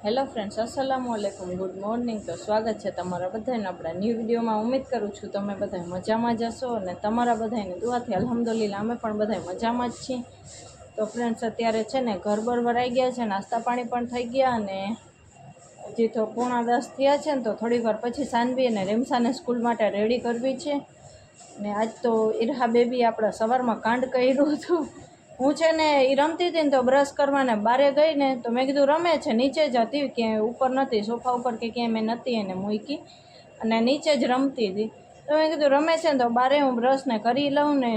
Hello friends, અસલામુ અલૈકુમ, good morning. તો સ્વાગત છે તમારા બધાને આપણા ન્યૂ વિડીયોમાં। ઉમ્મીદ કરું છું તમે બધા મજામાં જ હશો અને તમારા બધાની દુઆથી અલ્હમ્દુલિલ્લાહ અમે પણ બધા મજામાં જ છીએ। તો ફ્રેન્ડ્સ, અત્યારે છે ને ઘર બર ભરાઈ ગયા છે, નાસ્તા પાણી પણ થઈ ગયા અને હજી તો 9:45 થયા છે ને। તો થોડી વાર પછી સાનવી અને રેમસાને સ્કૂલ માટે રેડી કરવી છે। ને આજ તો ઈરહા બેબી આપણા સવારમાં કાંડ કર્યું હતું। હું છે ને એ રમતી હતી ને તો બ્રશ કરવાને બારે ગઈ ને તો મેં કીધું રમે છે, નીચે જ હતી, ક્યાંય ઉપર નથી, સોફા ઉપર કે ક્યાંય મેં નથી એને મૂકી અને નીચે જ રમતી હતી। તો મેં કીધું રમે છે ને તો બારે હું બ્રશને કરી લઉં ને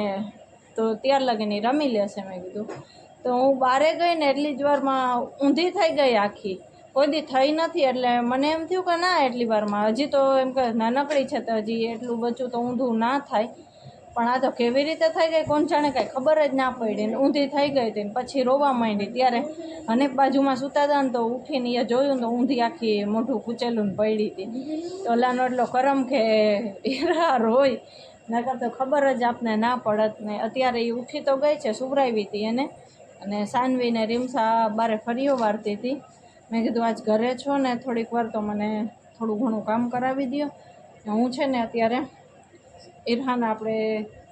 તો ત્યાર લગીને રમી લેશે મેં કીધું। તો હું બારે ગઈ ને એટલી જ વારમાં ઊંધી થઈ ગઈ આખી, કોઈ દી થઈ નથી। એટલે મને એમ થયું કે ના એટલી વારમાં હજી તો એમ કે નાનકડી છે તો હજી એટલું બચ્ચું તો ઊંધું ના થાય, પણ આ તો કેવી રીતે થઈ ગઈ કોણ જાણે, કાંઈ ખબર જ ના પડી ને ઊંધી થઈ ગઈ હતી ને પછી રોવા માંડી। ત્યારે અને બાજુમાં સૂતા હતા ને તો ઉઠીને એ જોયું ને તો ઊંધી આખી મોઢું કૂચેલું ને પડી હતી। તો ઓલાનો એટલો કરમ કે ઈરહા રોય, નકર તો ખબર જ આપને ના પડત ને। અત્યારે એ ઉઠી તો ગઈ છે, સુવરાવી હતી એને, અને સાનવીને રીમસા બારે ફરીઓ વારતી હતી। મેં કીધું આજ ઘરે છો ને થોડીક વાર તો મને થોડું ઘણું કામ કરાવી દો। હું છે ને અત્યારે ઈરહાને આપણે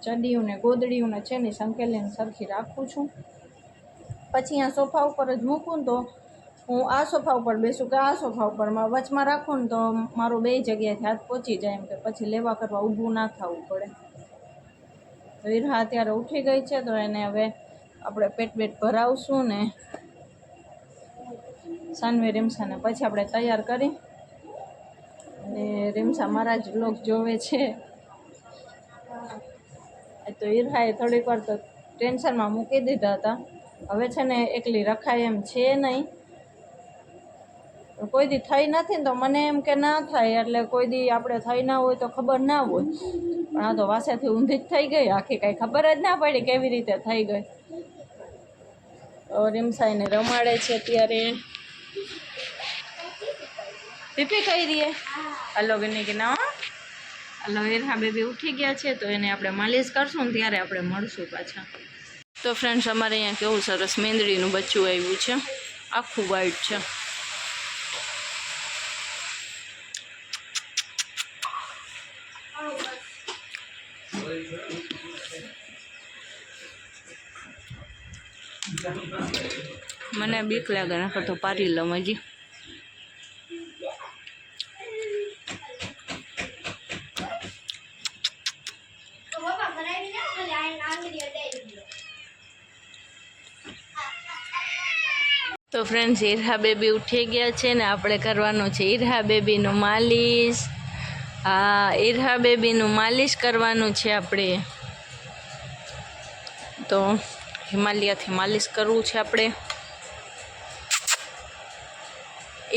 ચડિયું ને ગોદડિયું ને છે ને સંકેલીને સરખી રાખું છું, પછી આ સોફા ઉપર જ મૂકું ને તો હું આ સોફા ઉપર બેસું કે આ સોફા ઉપર વચમાં રાખું ને તો મારું બે જગ્યાએથી હાથ પહોંચી જાય, એમ કે પછી લેવા કરવા ઊભું ના થવું પડે। તો ઈરહા અત્યારે ઉઠી ગઈ છે તો એને હવે આપણે પેટ ભરાવશું ને સાનવી રીમસાને પછી આપણે તૈયાર કરી અને રીમસા મારા જ બ્લોગ જોવે છે। તો ઈરહાએ થોડીક વાર તો ટેન્શનમાં મૂકી દીધા હતા, હવે છે ને એકલી રખાય એમ છે નહીં। કોઈ દી થઈ નથી ને તો મને એમ કે ના થાય, એટલે કોઈ દી આપણે થઈ ના હોય તો ખબર ના હોય, પણ આ તો વાસેથી ઊંધી જ થઈ ગઈ આખી, કાંઈ ખબર જ ના પડી કેવી રીતે થઈ ગઈ। રીમસાઈને રમાડે છે અત્યારે, પીપી કહી રહીએ હલો ગની કે ના હલો। ઈરહા બેબી ઉઠી ગયા છે તો એને આપણે માલિશ કરશું ને ત્યારે આપણે મળશું પાછા। તો ફ્રેન્ડ્સ, અમારે અહીંયા કેવું સરસ મેંદડીનું બચ્ચું આવ્યું છે, આખું વાઈટ છે। મને બીક લાગે, નકર તો પારી લઉં હજી। તો ફ્રેન્ડ્સ, ઈરહા બેબી ઉઠી ગયા છે ને આપણે કરવાનું છે ઈરહા બેબીનું માલિશ। હા, ઈરહા બેબીનું માલિશ કરવાનું છે આપણે, તો હિમાલયાથી માલિશ કરવું છે આપણે।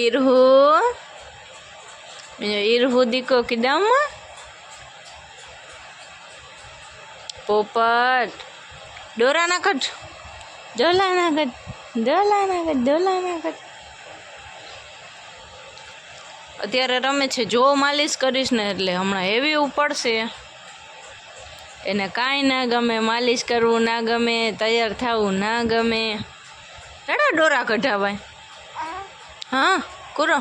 ઈરહુ ઈરહુ દીકો કીધમ પોપટ ડોરા ના કટ, ડોલા ના કટ, ડોલા ના કટ, ડોલા ના કટ। અત્યારે રમે છે, જો માલિશ કરીશ ને એટલે હમણાં એવી ઉપડશે, એને કાંઈ ના ગમે, માલિશ કરવું ના ગમે, તૈયાર થવું ના ગમે। એડા ડોરા કઢાવાય, હા કુરો।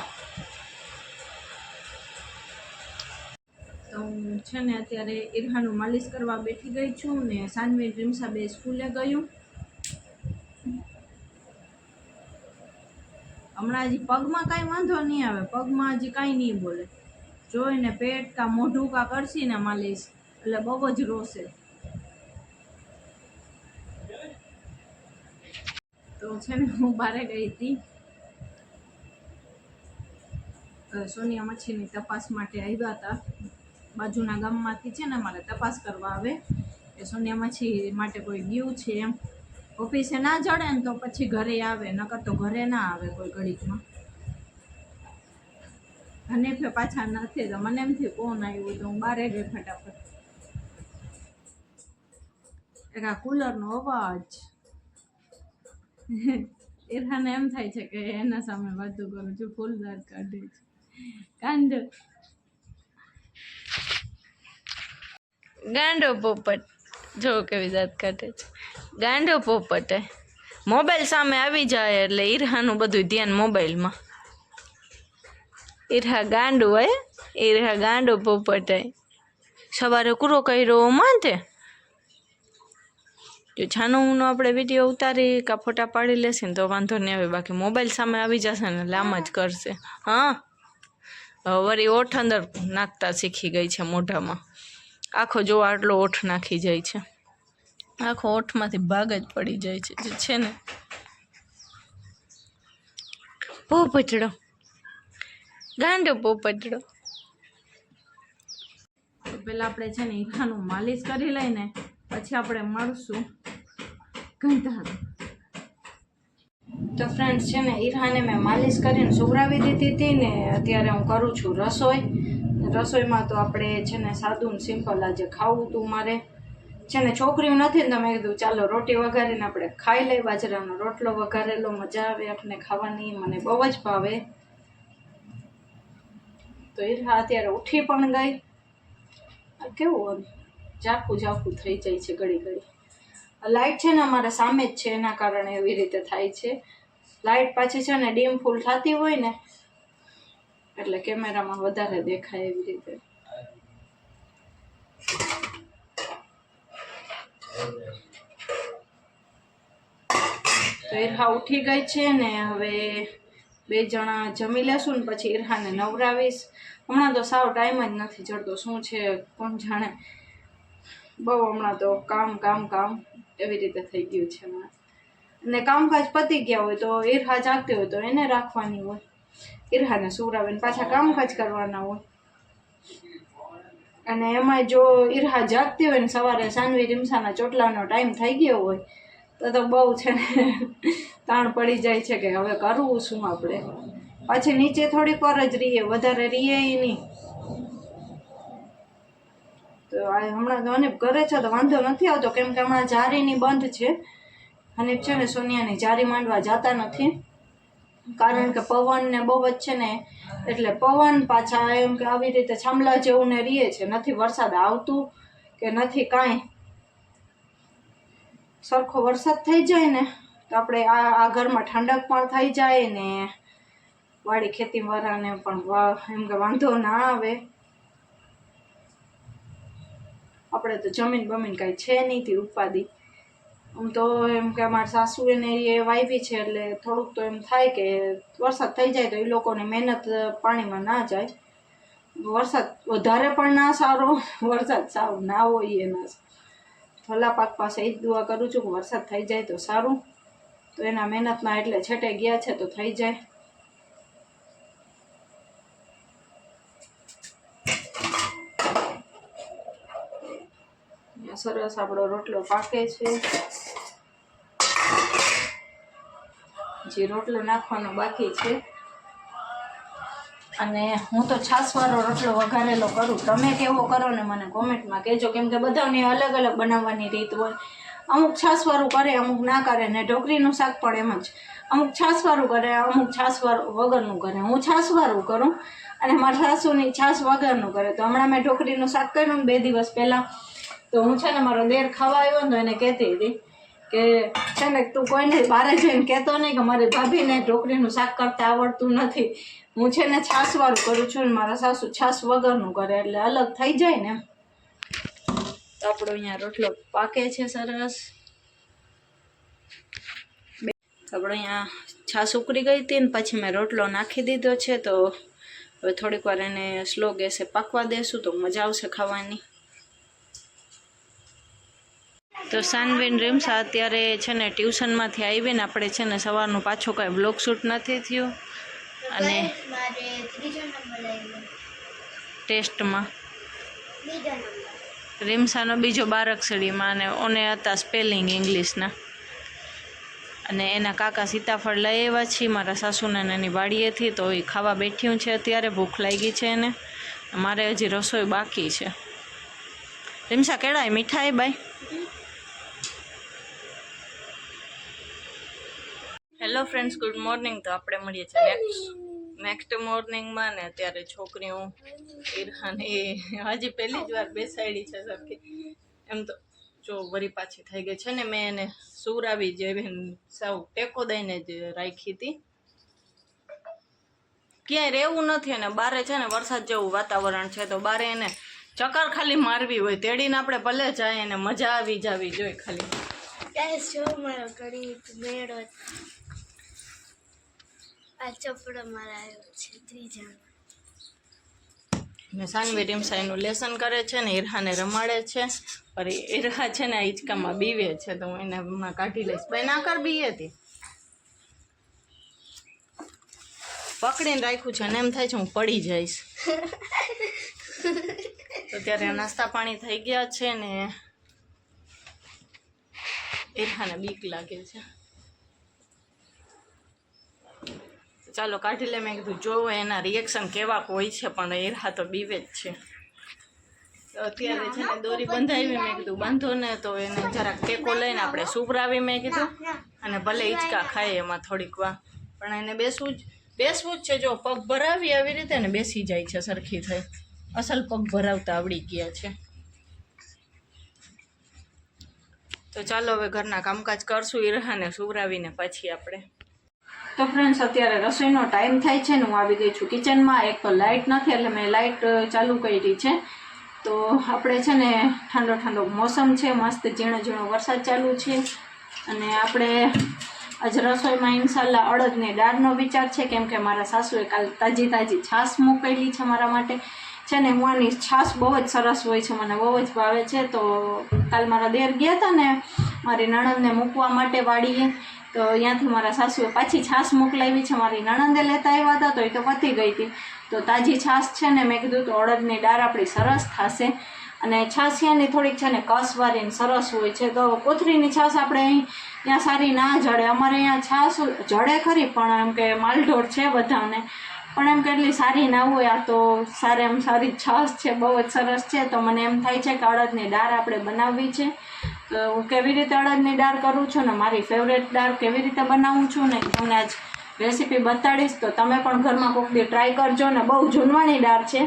તો હું છે ને અત્યારે ઈરહાનું માલિશ કરવા બેઠી ગઈ છું ને સાનવી રીમસા બે સ્કૂલે ગયું। હમણાં હજી પગમાં કાંઈ વાંધો નહીં આવે, પગમાં હજી કાંઈ નહીં બોલે, જોઈને પેટ કા મોઢું કા કરશી ને માલિશ એટલે બહુ જ રોશે। તો છે ને હું બહાર ગઈ હતી, સોનિયા મચ્છીની તપાસ માટે આવ્યા હતા, બાજુના ગામમાંથી છે ને અમારે તપાસ કરવા આવે એ સોનિયા મચ્છી માટે કોઈ ગયું છે એમ, ઓફિસે ના જડે ને તો પછી ઘરે આવે, નકર તો ઘરે ના આવે કોઈ ઘડીકમાં। અને પાછા નથી તો મને એમ થયું કોણ આવ્યું, તો હું બારે ગઈ ફટાફટ। એક આ કુલરનો અવાજ, ઈરહાને એમ થાય છે કે એના સામે વાતું કરું છું, ફૂલ દાંત કાઢે છે કાંડ ગાંડો પોપટ, જો કેવી દાંત કાઢે છે ગાંડો પોપટ। મોબાઈલ સામે આવી જાય એટલે ઈરહાનું બધું ધ્યાન મોબાઈલમાં। ઈરહા ગાંડું હે, ઈરહા ગાંડો પોપટ હે. સવારે કૂરો કર્યો માથે. જો છાનોનો આપણે વિડીયો ઉતારી કા ફોટા પાડી લેશે ને તો વાંધો નહીં આવે, બાકી મોબાઈલ સામે આવી જશે ને એટલે આમ જ કરશે. હા વળી ઓઠ અંદર નાખતા શીખી ગઈ છે મોઢામાં. આખો જો આટલો ઓઠ નાખી જાય છે, આખો ઓઠમાંથી ભાગ જ પડી જાય છે જે છે ને. પોપટડો, ગાંડો પોપટડો. પેલા આપણે છે ને ઈરાનું માલિશ કરી લઈને પછી આપણે મળશું ગંધા. તો ફ્રેન્ડ્સ છે ને ઈરાને મેં માલિશ કરીને સુવડાવી દીધી હતી ને અત્યારે હું કરું છું રસોઈ. રસોઈમાં તો આપણે છે ને સાદું સિમ્પલ આજે ખાવું હતું મારે છે ને, છોકરીઓ નથી ને, તમે કીધું ચાલો રોટી વઘારીને આપણે ખાઈ લઈ. બાજરાનો રોટલો વઘારેલો મજા આવે આપણે ખાવાની, મને બહુ જ ભાવે. તો ઈરા અત્યારે ઉઠી પણ ગઈ. કેવું ઝાખું ઝાખું થઈ જાય છે ઘડી ઘડી. લાઇટ છે ને અમારા સામે જ છે એના કારણે એવી રીતે થાય છે. લાઇટ પાછી છે ને ડીમ ફૂલ થતી હોય ને એટલે કેમેરામાં વધારે દેખાય એવી રીતે. તો ઈરહા ઉઠી ગઈ છે ને હવે બે જણા જમી લેશું ને પછી ઈરહાને નવરાવીશ. હમણાં તો સાવ ટાઈમ જ નથી જડતો, શું છે કોણ જાણે. બહુ હમણાં તો કામ કામ કામ એવી રીતે થઈ ગયું છે હમણાં. ને કામકાજ પતી ગયા હોય તો ઈરહા જાગતી હોય તો એને રાખવાની હોય, ઈરહાને સુવડાવીને પાછા કામકાજ કરવાના હોય. અને એમાં જો ઈરહા જાગતી હોય ને સવારે સાનવી રીમસાના ચોટલાનો ટાઈમ થઈ ગયો હોય તો બહુ છે ને તાણ પડી જાય છે કે હવે કરવું શું આપણે. પાછી નીચે થોડીક વાર જ રહીએ, વધારે રહીએ નહીં. તો હમણાં તો અનેપ ઘરે છે તો વાંધો નથી આવતો, કેમ કે હમણાં જારીની બંધ છે. અને છે ને સોનિયાની જારી માંડવા જતા નથી, કારણ કે પવન ને બહુ જ છે ને, એટલે પવન પાછા એમ કે આવી રીતે છામલા જેવું ને રહીએ છે. નથી વરસાદ આવતું કે નથી કાંઈ. સરખો વરસાદ થઈ જાય ને તો આપણે આ ઘરમાં ઠંડક પણ થઈ જાય ને વાડી ખેતીવાળાને પણ એમ કે વાંધો ના આવે. આપણે તો જમીન બમીન કાંઈ છે નહીં થી ઉપાદી. આમ તો એમ કે અમારા સાસુ એને એ વાવી છે એટલે થોડુંક તો એમ થાય કે વરસાદ થઈ જાય તો એ લોકોની મહેનત પાણીમાં ના જાય. વરસાદ વધારે પણ ના સારો, વરસાદ સાવ ના હોય એના. ભલા પાક પાસે એ જ દુઆ કરું છું કે વરસાદ થઈ જાય તો સારું. તો એના મહેનતના એટલે છેટે ગયા છે તો થઈ જાય. સરસ આપણો રોટલો પાકે છે. જે રોટલો નાખવાનો બાકી છે. અને હું તો છાશવાળો રોટલો વઘારેલો કરું, તમે કેવો કરો ને મને કોમેન્ટમાં કહેજો, કેમ કે બધાની અલગ અલગ બનાવવાની રીત હોય. અમુક છાશવાળું કરે, અમુક ના કરે. ને ઢોકળીનું શાક પણ એમ જ, અમુક છાશવાળું કરે, અમુક છાશવાળું વગરનું કરે. હું છાશવાળું કરું અને મારા સાસુની છાશ વગરનું કરે. તો હમણાં મેં ઢોકળીનું શાક કર્યું ને 2 દિવસ પહેલાં, તો હું છે ને મારો દેર ખાવા આવ્યો ને તો એને કહેતી હતી કે છે ને તું કોઈને બહાર જઈને કહેતો નહીં કે મારી ભાભીને ઢોકળીનું શાક કરતા આવડતું નથી. હું છે ને છાશવાળું કરું છું ને મારા સાસુ છાશ વગરનું કરે, એટલે અલગ થઈ જાય ને. તો આપણો અહીંયા રોટલો પાકે છે સરસ. આપણે અહીંયા છાશ ઉકળી ગઈ હતી ને પછી મેં રોટલો નાખી દીધો છે. તો હવે થોડીક વાર એને સ્લો ગેસે પાકવા દેશું તો મજા આવશે ખાવાની. તો સાનવીન રીમસા અત્યારે છે ને ટ્યુશનમાંથી આવીને આપણે છે ને સવારનું પાછું કાંઈ બ્લોગ શૂટ નથી થયું. અને ટેસ્ટમાં રીમસાનો બીજો 12 અક્ષરીમાં અને ઓને હતા સ્પેલિંગ ઇંગ્લિશના. અને એના કાકા સીતાફળ લઈ આવ્યા છીએ મારા સાસુને એની વાડીએથી, તો એ ખાવા બેઠ્યું છે. અત્યારે ભૂખ લાગી છે એને. મારે હજી રસોઈ બાકી છે. રીમસા કેળાય મીઠાઈ bye. Hello friends, good morning. તો આપણે મળીએ છીએ નેક્સ્ટ મોર્નિંગમાં. ને અત્યારે છોકરીઓ ઈરહાને હજી પહેલી જ વાર બેસાડી છે સરખી. એમ તો જો વરી પાછી થઈ ગઈ છે ને. મેં એને સુવડાવી જેવી સાવ ટેકો દઈને જ રાખી હતી ક્યાંય રહેવું નથી અને બારે છે ને વરસાદ જેવું વાતાવરણ છે તો બારે એને ચક્કર ખાલી મારવી હોય તેડીને આપણે ભલે જાય અને મજા આવી જાવી જોઈએ ખાલી. જો મારો ઘડી મેળો આ ચોપડો મારા આવ્યો છે ત્રીજા ને સાનવી રીમસાઈનું લેસન કરે છે ને ઈરહાને રમાડે છે. અરે ઈરહા છે ને હિંચકામાં બીવે છે તો હું એને હમણાં કાઢી લઈશ. ભાઈ ના કર બીએ હતી પકડીને રાખ્યું છે અને એમ થાય છે હું પડી જઈશ. તો ત્યારે નાસ્તા પાણી થઈ ગયા છે ને ઈરહાને બીક લાગે છે. ચાલો કાઢી લે. મેં કીધું જોવો એના રિએક્શન કેવા હોય છે પણ ઈરહા તો બીવે જ છે. તો અત્યારે છે ને દોરી બંધાવી મેં કીધું બાંધો ને તો એને જરાક ટેકો લઈને આપણે સુવરાવી મેં કીધું અને ભલે હિંચકા ખાય એમાં થોડીક વાર પણ એને બેસવું જ છે. જો પગ ભરાવી આવી રીતે ને બેસી જાય છે સરખી થઈ. અસલ પગ ભરાવતા આવડી ગયા છે. તો ચાલો હવે ઘરના કામકાજ કરશું ઈરહાને સુવરાવીને પછી આપણે. તો ફ્રેન્ડ્સ અત્યારે રસોઈનો ટાઈમ થાય છે ને હું આવી ગઈ છું કિચનમાં. એક તો લાઇટ નથી એટલે મેં લાઇટ ચાલુ કરી છે. તો આપણે છે ને ઠંડો ઠંડો મોસમ છે, મસ્ત ઝીણો ઝીણો વરસાદ ચાલુ છે અને આપણે આજ રસોઈમાં ઇન્શાલ્લાહ અડદની દાળનો વિચાર છે કેમ કે મારા સાસુએ કાલ તાજી છાશ મોકલેલી છે મારા માટે છે ને. મુવાની છાશ બહુ જ સરસ હોય છે, મને બહુ જ ભાવે છે. તો કાલ મારા દેર ગયા હતા ને મારી નણંદને મૂકવા માટે વાડીએ તો ત્યાંથી મારા સાસુએ પાછી છાશ મોકલાવી છે. મારી નણંદે લેતા આવ્યા હતા તો એ તો પતી ગઈ હતી. તો તાજી છાશ છે ને મેં કીધું તો અડદની દાળ આપણી સરસ થશે અને છાશ ત્યાંની થોડીક છે ને કસવારીને સરસ હોય છે. તો કોથળીની છાશ આપણે અહીં ત્યાં સારી ના જડે. અમારે અહીંયા છાશ જડે ખરી પણ એમ કે માલઢોર છે બધાને પણ એમ કે એટલી સારી ના હોય. આ તો સારી છાશ છે, બહુ જ સરસ છે. તો મને એમ થાય છે કે અડદની દાળ આપણે બનાવવી છે. તો હું કેવી રીતે અડદની દાળ કરું છું ને મારી ફેવરેટ દાળ કેવી રીતે બનાવું છું ને તમને આજ રેસીપી બતાડીશ. તો તમે પણ ઘરમાં કોઈક દી ટ્રાય કરજો ને. બહુ જૂનવાણી દાળ છે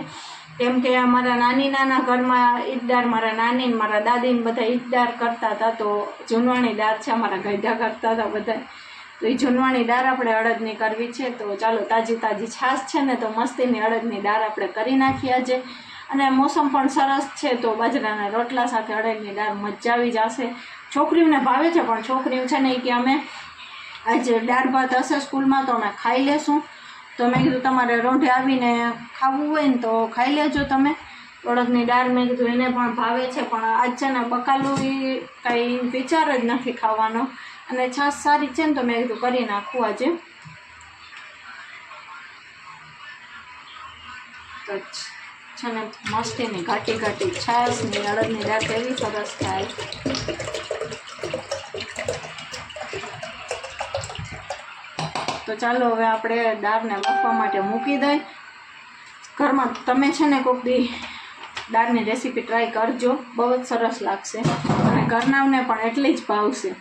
કેમ કે મારા નાના ઘરમાં ઈ જ દાળ મારા નાની ને મારા દાદીને બધા ઈ જ દાળ કરતા હતા. તો જૂનવાણી દાળ છે, અમારા ગઈઢા કરતા હતા બધા. તો એ જૂનવાણી દાળ આપણે અડદની કરવી છે. તો ચાલો તાજી છાશ છે ને તો મસ્તીની અડદની દાળ આપણે કરી નાખીએ આજે. અને મોસમ પણ સરસ છે તો બાજરાના રોટલા સાથે અડદની દાળ મજા આવી જશે. છોકરીઓને ભાવે છે પણ છોકરીઓ છે ને કે અમે આજે દાળ ભાત હશે સ્કૂલમાં તો અમે ખાઈ લેશું. તો મેં કીધું તમારે રોંઢે આવીને ખાવું હોય ને તો ખાઈ લેજો તમે. અડદની દાળ મેં કીધું એને પણ ભાવે છે પણ આજ છે ને બકાલું એ કાંઈ વિચાર જ નથી ખાવાનો અને છાશ સારી છે ને તો મેં કીધું કરી નાખું આજે. તો છે ને મસ્તીની ઘાટી છાશની અડદની દાળ કેવી સરસ થાય. તો ચાલો હવે આપણે દાળને બાફવા માટે મૂકી દઈ. ઘરમાં તમે છે ને કોઈક દી દાળની રેસીપી ટ્રાય કરજો, બહુ જ સરસ લાગશે અને ઘરનાઓને પણ એટલી જ ભાવશે.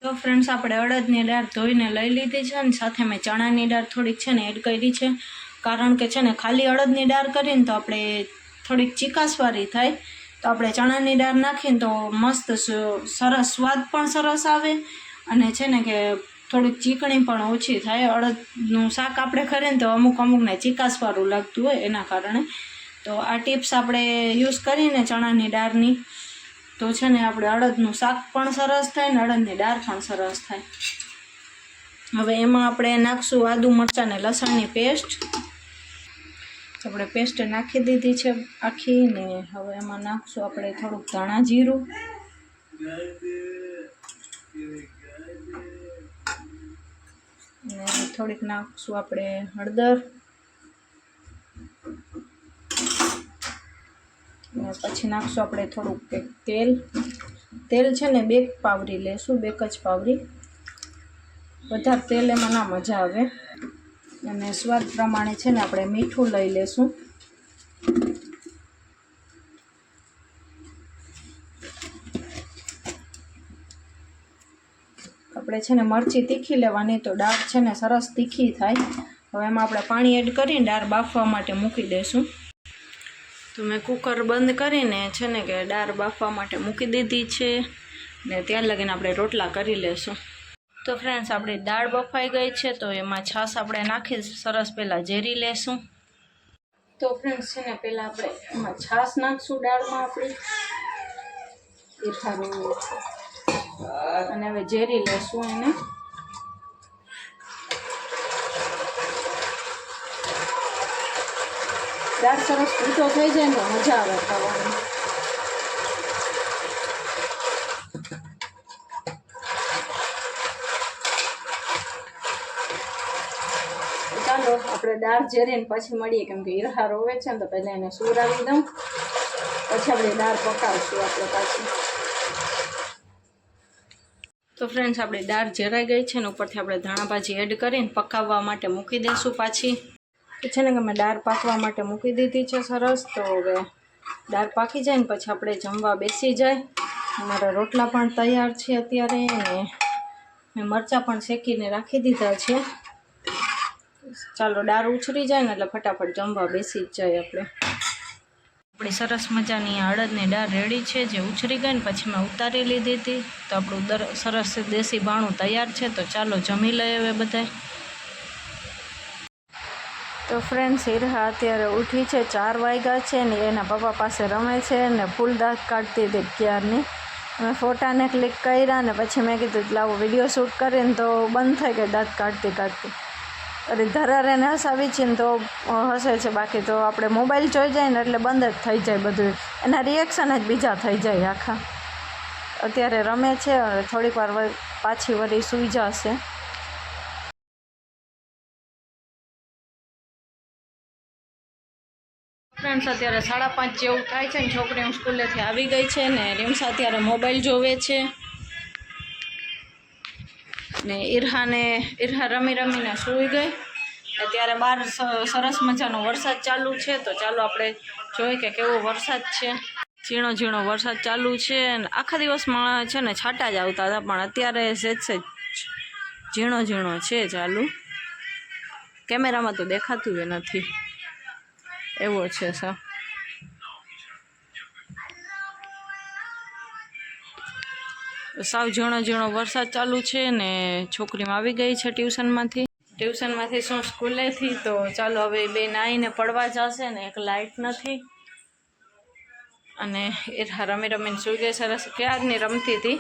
તો ફ્રેન્ડ્સ આપણે અડદની દાળ ધોઈને લઈ લીધી છે અને સાથે મેં ચણાની દાળ થોડીક છે ને એડ કરી છે કારણ કે છે ને ખાલી અડદની દાળ કરીને તો આપણે થોડીક ચીકાસવાળી થાય. તો આપણે ચણાની દાળ નાખીને તો મસ્ત સરસ સ્વાદ પણ સરસ આવે અને છે ને કે થોડીક ચીકણી પણ ઓછી થાય. અડદનું શાક આપણે કરીએ ને તો અમુકને ચીકાસવાળું લાગતું હોય એના કારણે. તો આ ટિપ્સ આપણે યુઝ કરીને ચણાની દાળની તો છે ને આપણે અડદનું શાક પણ સરસ થાય ને અડદની દાળ પણ સરસ થાય. હવે એમાં આપણે નાખશું આદુ મરચાં ને લસણની પેસ્ટ. આપણે પેસ્ટ નાખી દીધી છે આખી ને હવે એમાં નાખશું આપણે થોડુંક ધાણા જીરું ને થોડીક નાખશું આપણે હળદર ને પછી નાખશું આપણે થોડુંક તેલ છે ને 2 પાવરી લેશું, 2 જ પાવરી. વધારે તેલ એમાં ના મજા આવે. અને સ્વાદ પ્રમાણે છે ને આપણે મીઠું લઈ લેશું. આપણે છે ને મરચી તીખી લેવાની તો દાળ છે ને સરસ તીખી થાય. હવે એમાં આપણે પાણી એડ કરીને દાળ બાફવા માટે મૂકી દઈશું. તો મેં કુકર બંધ કરીને છે ને કે દાળ બાફવા માટે મૂકી દીધી છે ને ત્યાર લગીને આપણે રોટલા કરી લેશું. તો ફ્રેન્ડ્સ આપણી દાળ બફાઈ ગઈ છે, તો એમાં છાશ આપણે નાખી સરસ પહેલાં ઝેરી લેશું. તો ફ્રેન્ડ્સ છે ને પહેલાં આપણે એમાં છાશ નાખશું દાળમાં આપણી એ સારું અને હવે ઝેરી લેશું એને. દાળ સરસ ભૂતો થઈ જાય ને તો મજા આવે ખાવાની. ચાલો આપણે દાળ ઝેરીને પછી મળીએ, કેમ કે ઈરહા રોવે છે ને તો પહેલાં એને સુવડાવી દઉં, પછી આપણે દાળ પકાવશું આપણે પાછી. તો ફ્રેન્ડ્સ આપણી દાળ ઝેરાઈ ગઈ છે ને ઉપરથી આપણે ધાણા ભાજી એડ કરીને પકાવવા માટે મૂકી દઈશું પાછી. તો છે ને કે મેં દાળ પાકવા માટે મૂકી દીધી છે સરસ. તો હવે દાળ પાકી જાય ને પછી આપણે જમવા બેસી જાય. અમારા રોટલા પણ તૈયાર છે અત્યારે, ને મેં મરચાં પણ શેકીને રાખી દીધા છે. ચાલો દાળ ઉછરી જાય ને એટલે ફટાફટ જમવા બેસી જ જાય આપણે. આપણી સરસ મજાની અડદની દાળ રેડી છે, જે ઉછરી ગઈ ને પછી મેં ઉતારી લીધી હતી. તો આપણું સરસ દેશી ભાણું તૈયાર છે. તો ચાલો જમી લઈએ હવે બધાય. તો ફ્રેન્ડ્સ ઈરહા અત્યારે ઉઠી છે, 4 વાગ્યા છે ને એના પપ્પા પાસે રમે છે ને ફૂલ દાંત કાઢતી હતી ક્યારની. મેં ફોટાને ક્લિક કર્યા ને પછી મેં કીધું લાવો વિડીયો શૂટ કરીને, તો બંધ થઈ ગઈ દાંત કાઢતી. અરે ધરારેને હસાવી છે ને તો હસે છે, બાકી તો આપણે મોબાઈલ જોઈ જાય ને એટલે બંધ જ થઈ જાય બધું. એના રિએક્શન જ બીજા થઈ જાય આખા. અત્યારે રમે છે, થોડીક વાર પાછી વળી સૂઈ જશે. ફ્રેન્ડ્સ અત્યારે 5:30 જેવું થાય છે ને છોકરીઓ સ્કૂલેથી આવી ગઈ છે ને રીમ્સા અત્યારે મોબાઈલ જોવે છે ને ઈરહા રમીને સૂઈ ગઈ. અત્યારે બહાર સરસ મજાનો વરસાદ ચાલુ છે. તો ચાલો આપણે જોઈએ કે કેવો વરસાદ છે. ઝીણો વરસાદ ચાલુ છે અને આખા દિવસમાં છે ને છાંટા જ આવતા હતા, પણ અત્યારે સહેજ ઝીણો છે ચાલુ. કેમેરામાં તો દેખાતું જ નથી, એવો છે સા. સાવ ઝીણો વરસાદ ચાલુ છે ને છોકરીમાં આવી ગઈ છે ટ્યુશનમાંથી શું સ્કૂલેથી. તો ચાલો હવે બે નાહીને પડવા જશે ને એક લાઇટ નથી અને એ રમીને સૂઈ ગઈ સરસ, ક્યારની રમતી હતી.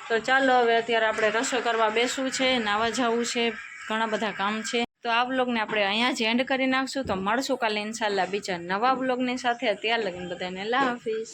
તો ચાલો હવે અત્યારે આપણે રસોઈ કરવા બેસવું છે, નાવા જવું છે, ઘણા બધા કામ છે. તો આ વ્લોગને આપણે અહીંયા જ એન્ડ કરી નાખશું. તો મળશું કાલે ઇન્શાલ્લાહ બીજા નવા વ્લોગની સાથે. ત્યાં લગીને બધાને અલ્લાહ હાફિઝ.